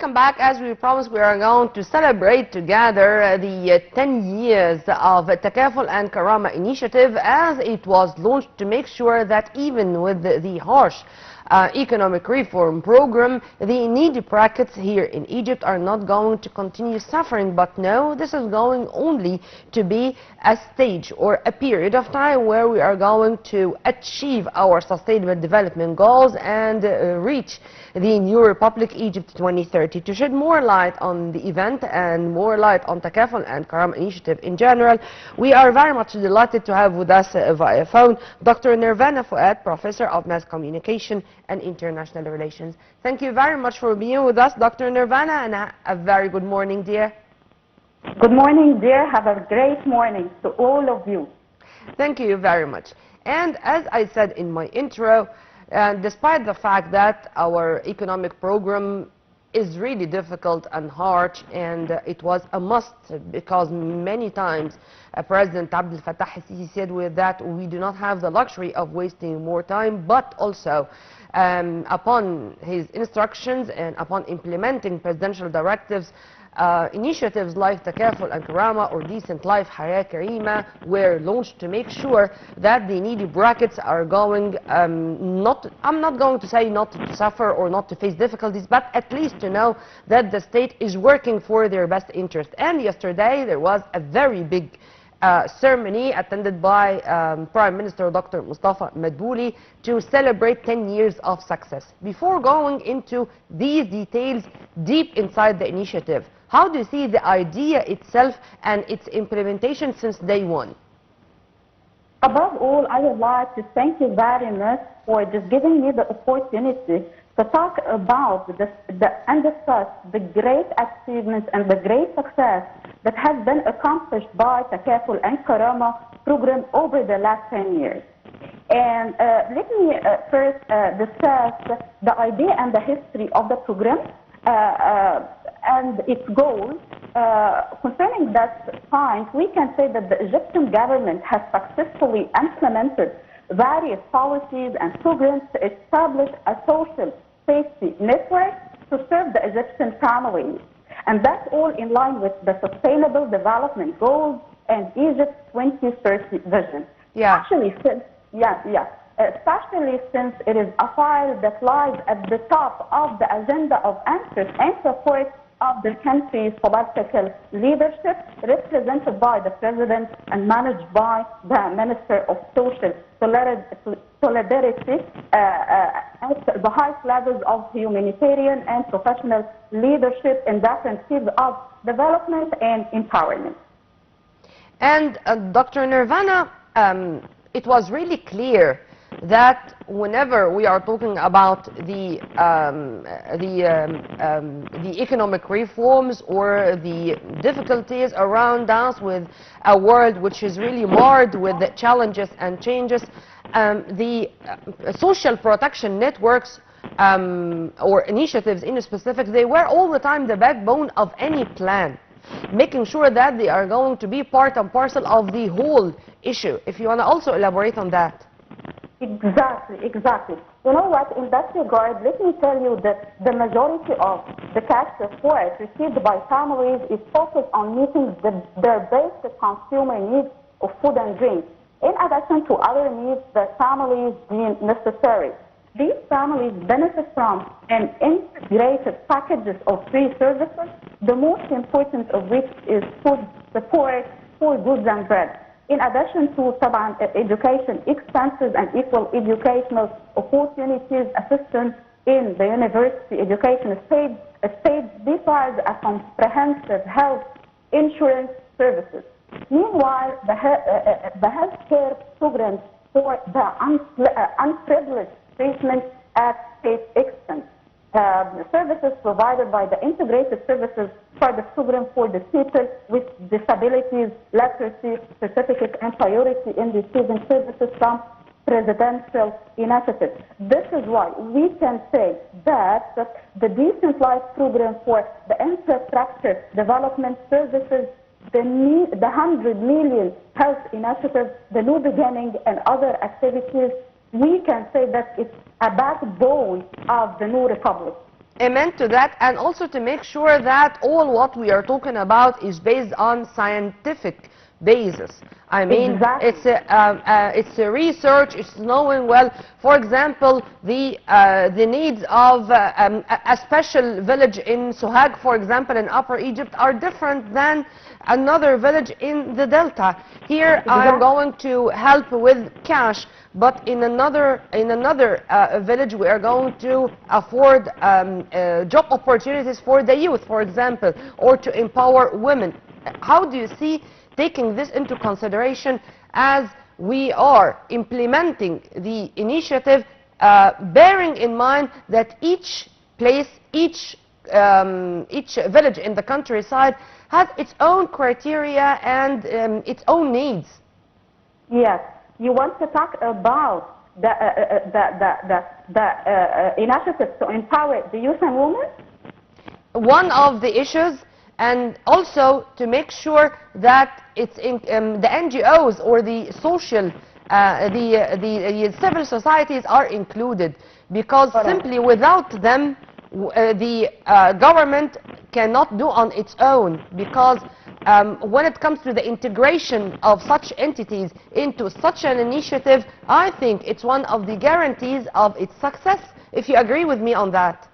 welcome back. As we promised, we are going to celebrate together the 10 years of Takaful and Karama initiative, as it was launched to make sure that even with the harsh economic reform program, the needy brackets here in Egypt are not going to continue suffering. But no, this is going only to be a stage or a period of time where we are going to achieve our sustainable development goals and reach the new Republic Egypt 2030. To shed more light on the event and more light on Takaful and Karama initiative in general, we are very much delighted to have with us via phone Dr. Nervana Fouad, Professor of Mass Communication and International Relations. Thank you very much for being with us, Dr. Nervana, and a very good morning, dear. Good morning, dear. Have a great morning to all of you. Thank you very much. And as I said in my intro, despite the fact that our economic program is really difficult and hard, and it was a must because many times President Abdel Fattah al-Sisi said with that we do not have the luxury of wasting more time, but also upon his instructions and upon implementing presidential directives, initiatives like Takaful and Karama or Decent Life Hayah Karima were launched to make sure that the needy brackets are going I'm not going to say not to suffer or not to face difficulties, but at least to know that the state is working for their best interest. And yesterday there was a very big ceremony attended by Prime Minister Dr. Mustafa Madbouli to celebrate 10 years of success. Before going into these details deep inside the initiative, how do you see the idea itself and its implementation since day one? Above all, I would like to thank you very much for just giving me the opportunity to talk about and discuss the great achievements and the great success that has been accomplished by Takaful and Karama program over the last 10 years. And let me first discuss the idea and the history of the program and its goals. Concerning that point, we can say that the Egyptian government has successfully implemented various policies and programs to establish a social safety network to serve the Egyptian families. And that's all in line with the Sustainable Development Goals and Egypt 2030 vision. Yeah. Especially since it is a file that lies at the top of the agenda of interest and support of the country's political leadership, represented by the President and managed by the Minister of Social Solidarity at the highest levels of humanitarian and professional leadership in different fields of development and empowerment. And Dr. Nervana, it was really clear that whenever we are talking about the economic reforms or the difficulties around us with a world which is really marred with challenges and changes, the social protection networks or initiatives in specific, they were all the time the backbone of any plan, making sure that they are going to be part and parcel of the whole issue. If you want to also elaborate on that. Exactly. You know what, in that regard, let me tell you that the majority of the cash support received by families is focused on meeting their basic consumer needs of food and drink, in addition to other needs that families deem necessary. These families benefit from an integrated packages of free services, the most important of which is food support for goods and bread. In addition to education expenses and equal educational opportunities, assistance in the university education stage besides a comprehensive health insurance services. Meanwhile, the healthcare programs for the unprivileged treatment at state expense. Services provided by the integrated services for the program for the people with disabilities, leprosy, certificate, and priority in receiving services from presidential initiatives. This is why we can say that the Decent Life program for the infrastructure development services, the 100 million health initiative, the New Beginning, and other activities, we can say that it's a backbone of the new republic. Amen to that, and also to make sure that all what we are talking about is based on scientific basis. I mean, Exactly. it's a research, it's knowing well, for example, the needs of a special village in Sohag, for example, in Upper Egypt, are different than another village in the Delta. Here, I am Exactly. going to help with cash, but in another village, we are going to afford job opportunities for the youth, for example, or to empower women. How do you see taking this into consideration as we are implementing the initiative, bearing in mind that each place, each village in the countryside has its own criteria and its own needs? Yes. You want to talk about the initiative to empower the youth and women? One of the issues, and also to make sure that it's in, the NGOs or the social, the civil societies are included, because Correct. simply without them, the government cannot do on its own, because when it comes to the integration of such entities into such an initiative, I think it's one of the guarantees of its success, if you agree with me on that.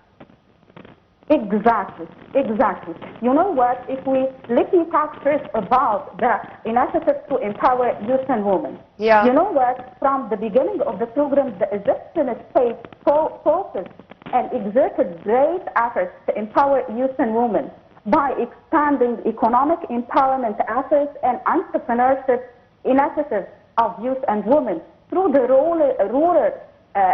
Exactly, exactly. You know what? Let me talk first about the initiative to empower youth and women. Yeah. You know what? From the beginning of the program, the Egyptian state focused and exerted great efforts to empower youth and women by expanding economic empowerment efforts and entrepreneurship initiatives of youth and women through the rural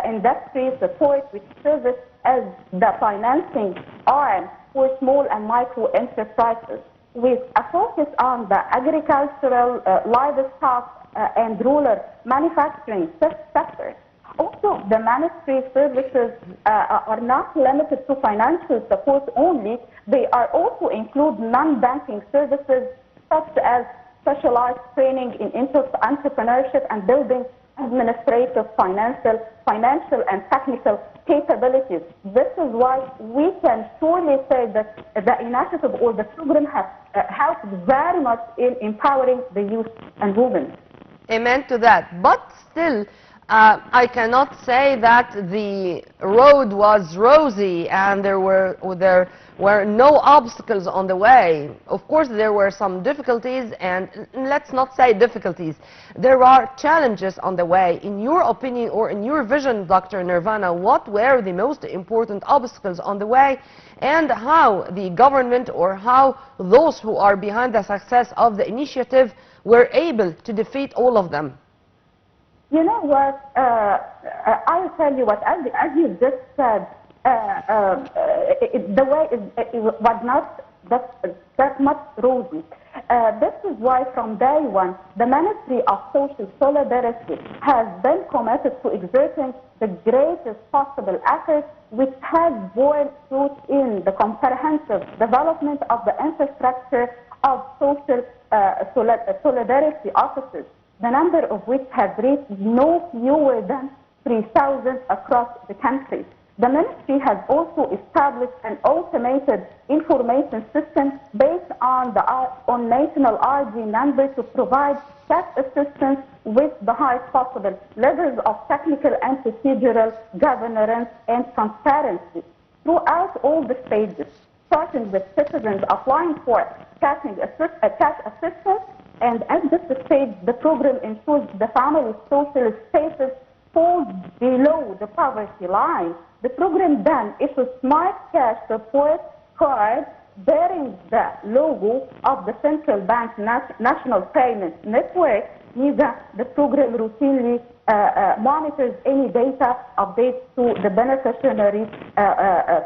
industry support, which serves as the financing arm for small and micro enterprises, with a focus on the agricultural, livestock, and rural manufacturing sectors. Also, the ministry services are not limited to financial support only. They are also include non-banking services such as specialized training in entrepreneurship and building administrative, financial and technical capabilities. This is why we can surely say that the initiative or the program has helped very much in empowering the youth and women. Amen to that. But still, I cannot say that the road was rosy and there were no obstacles on the way. Of course, there were some difficulties, and let's not say difficulties. There are challenges on the way. In your opinion or in your vision, Dr. Nervana, what were the most important obstacles on the way, and how the government or how those who are behind the success of the initiative were able to defeat all of them? You know what? I'll tell you what. As you just said, the way it was not that much rosy. This is why from day one, the Ministry of Social Solidarity has been committed to exerting the greatest possible efforts, which has borne fruit in the comprehensive development of the infrastructure of social solidarity offices, the number of which has reached no fewer than 3,000 across the country. The ministry has also established an automated information system based on national RG number to provide cash assistance with the highest possible levels of technical and procedural governance and transparency throughout all the stages, starting with citizens applying for cash assistance. And at this stage, the program ensures the family's social status falls below the poverty line. The program then issues smart cash support cards bearing the logo of the Central Bank National Payment Network. The program routinely monitors any data updates to the beneficiary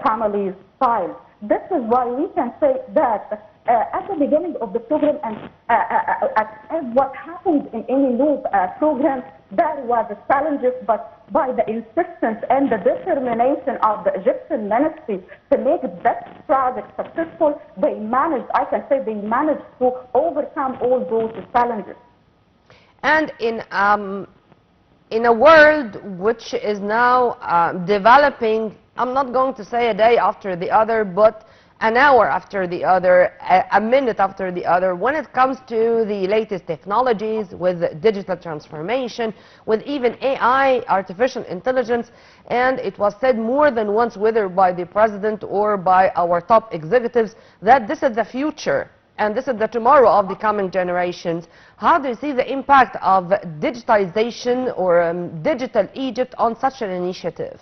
family's file. This is why we can say that at the beginning of the program, and as what happens in any new program, there was challenges, but by the insistence and the determination of the Egyptian ministry to make this project successful, they managed, I can say they managed to overcome all those challenges. And in a world which is now developing I'm not going to say a day after the other, but an hour after the other, a minute after the other, when it comes to the latest technologies with digital transformation, with even AI, artificial intelligence. And it was said more than once, whether by the president or by our top executives, that this is the future and this is the tomorrow of the coming generations. How do you see the impact of digitization or digital Egypt on such an initiative?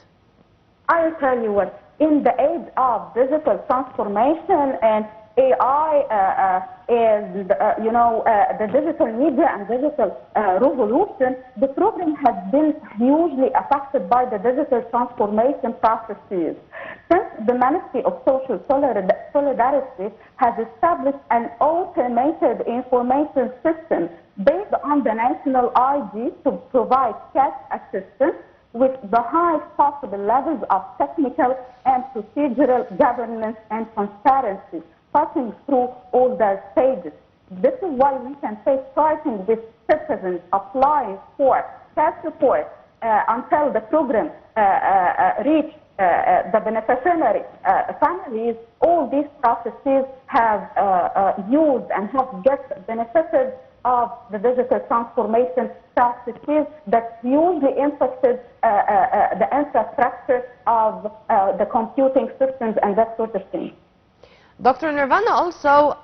I'll tell you what, in the age of digital transformation and AI and the digital media and digital revolution, the program has been hugely affected by the digital transformation processes. Since the Ministry of Social Solidarity has established an automated information system based on the national ID to provide cash assistance with the highest possible levels of technical and procedural governance and transparency, passing through all the stages. This is why we can say, starting with citizens applying for cash support until the program reach the beneficiary families, all these processes have used and have benefited of the digital transformation processes that hugely impacted the infrastructure of the computing systems and that sort of thing. Dr. Nervana, also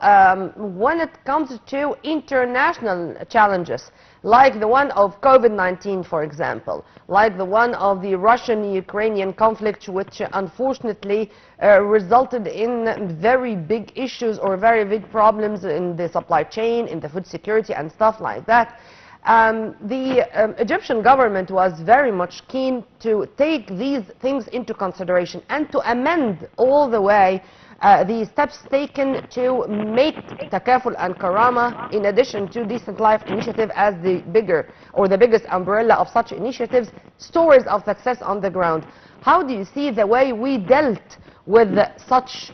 when it comes to international challenges, like the one of COVID-19, for example, like the one of the Russian-Ukrainian conflict, which unfortunately resulted in very big issues or very big problems in the supply chain, in the food security and stuff like that. The Egyptian government was very much keen to take these things into consideration and to amend all the way the steps taken to make Takaful and Karama, in addition to Decent Life Initiative, as the bigger or the biggest umbrella of such initiatives, stories of success on the ground. How do you see the way we dealt with such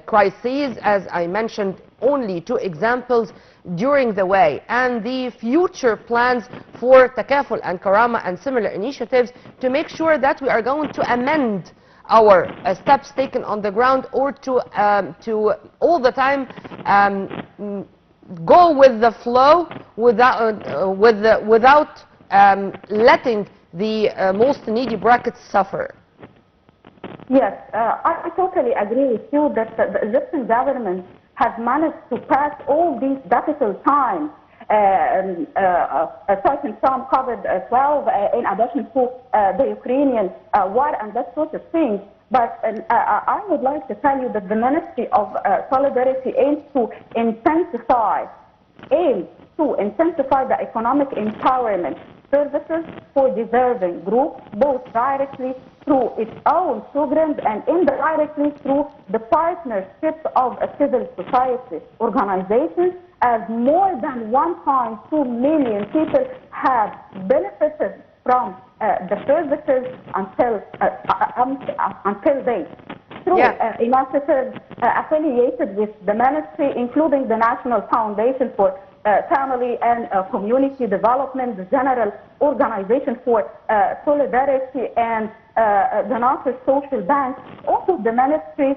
crises, as I mentioned, only two examples during the way, and the future plans for Takaful and Karama and similar initiatives to make sure that we are going to amend our steps taken on the ground, or to all the time go with the flow without letting the most needy brackets suffer? Yes, I totally agree with you that the Egyptian government has managed to pass all these difficult times, starting from COVID-12, in addition to the Ukrainian war and that sort of thing. But I would like to tell you that the Ministry of Solidarity aims to intensify the economic empowerment services for deserving groups, both directly through its own programs and indirectly through the partnerships of civil society organizations, as more than 1.2 million people have benefited from the services until date. Through initiatives affiliated with the ministry, including the National Foundation for Family and Community Development, the General Organization for Solidarity, and the Nasser Social Bank. Also, the ministry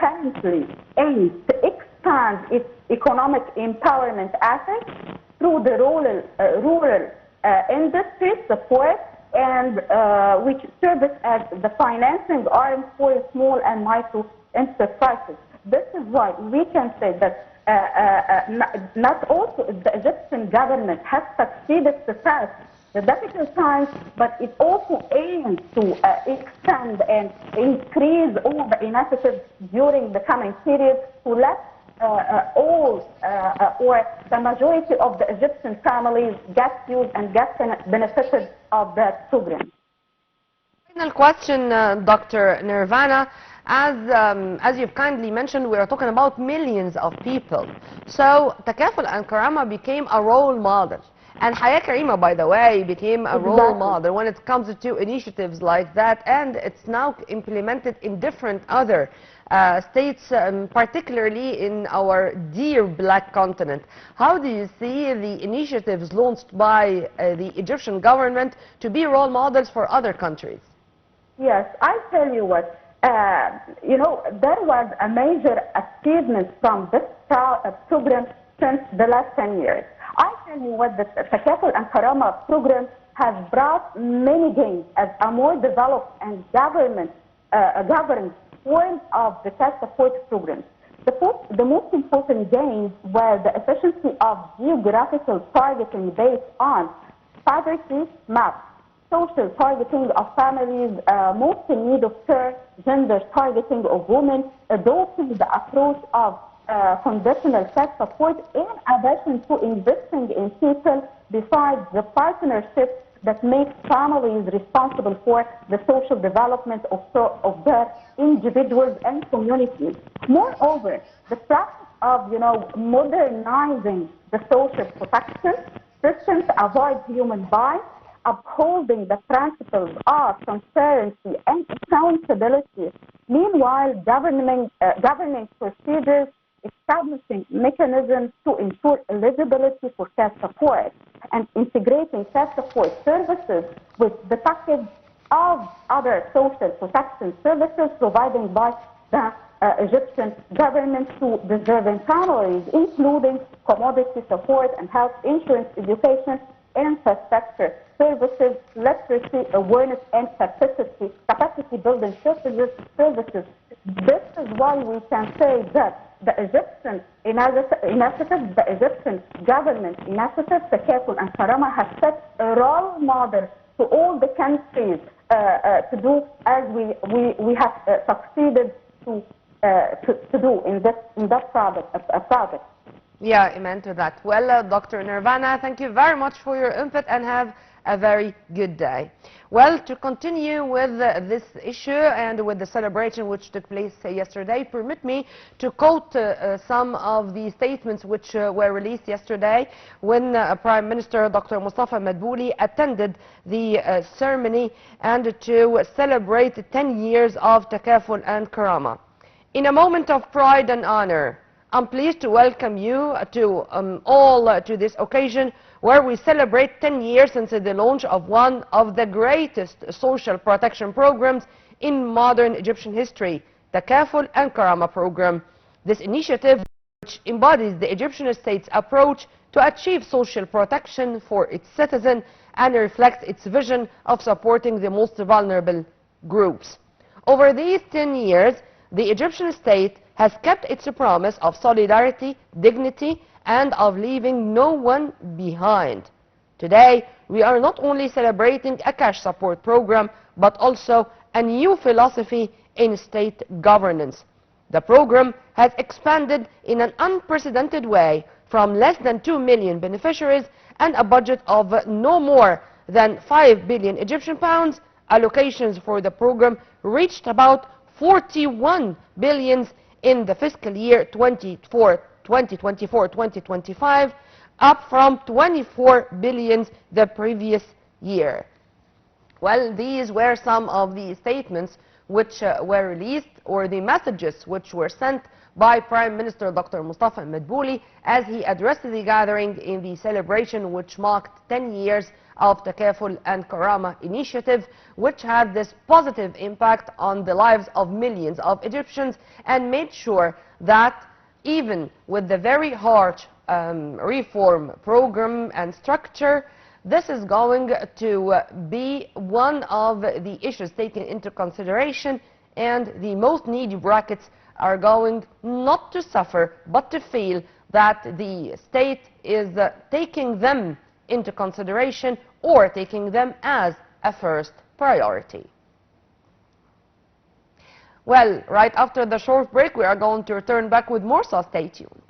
currently aims to expand its economic empowerment efforts through the rural industry support, and which serves as the financing arm for small and micro enterprises. This is why we can say that not also the Egyptian government has succeeded to pass the difficult times, but it also aims to extend and increase all the initiatives during the coming period to let all or the majority of the Egyptian families get used and get benefited of that program. Final question, Dr. Nervana. As you've kindly mentioned, we are talking about millions of people. So Takaful and Karama became a role model. And Hayat Karima, by the way, became a role model when it comes to initiatives like that. And it's now implemented in different other states, particularly in our dear black continent. How do you see the initiatives launched by the Egyptian government to be role models for other countries? Yes, I tell you what, there was a major achievement from this program since the last 10 years. I tell you what, the Takaful and Karama program has brought many gains as a more developed and governed form of the cash support program. The most important gains were the efficiency of geographical targeting based on poverty maps, social targeting of families most in need of care, gender targeting of women, adopting the approach of conditional cash support, in addition to investing in people besides the partnerships that make families responsible for the social development of their individuals and communities. Moreover, the practice of modernizing the social protection systems avoids human bias, upholding the principles of transparency and accountability. Meanwhile, governing procedures, establishing mechanisms to ensure eligibility for cash support, and integrating cash support services with the package of other social protection services provided by the Egyptian government to deserving families, including commodity support and health insurance, education, infrastructure services, literacy, awareness, and capacity building services. This is why we can say that the Egyptian initiative, the Egyptian government initiative, Takaful and Karama, has set a role model to all the countries to do as we have succeeded to do in that project. Yeah, amen to that. Well, Dr. Nervana, thank you very much for your input and have a very good day. Well, to continue with this issue and with the celebration which took place yesterday, permit me to quote some of the statements which were released yesterday when Prime Minister Dr. Mustafa Madbouli attended the ceremony and to celebrate 10 years of Takaful and Karama. In a moment of pride and honor, I'm pleased to welcome you all to this occasion where we celebrate 10 years since the launch of one of the greatest social protection programs in modern Egyptian history, the Takaful and Karama program. This initiative, which embodies the Egyptian state's approach to achieve social protection for its citizens and reflects its vision of supporting the most vulnerable groups. Over these 10 years, the Egyptian state has kept its promise of solidarity, dignity, and of leaving no one behind. Today, we are not only celebrating a cash support program, but also a new philosophy in state governance. The program has expanded in an unprecedented way from less than 2 million beneficiaries and a budget of no more than 5 billion Egyptian pounds. Allocations for the program reached about 41 billion in the fiscal year 2024-2025, up from 24 billion the previous year. Well, these were some of the statements which were released, or the messages which were sent by Prime Minister Dr. Mustafa Madbouli as he addressed the gathering in the celebration which marked 10 years of Takaful and Karama initiative, which had this positive impact on the lives of millions of Egyptians and made sure that even with the very harsh reform program and structure, this is going to be one of the issues taken into consideration, and the most needy brackets are going not to suffer but to feel that the state is taking them into consideration or taking them as a first priority. Well, right after the short break, we are going to return back with more, so stay tuned.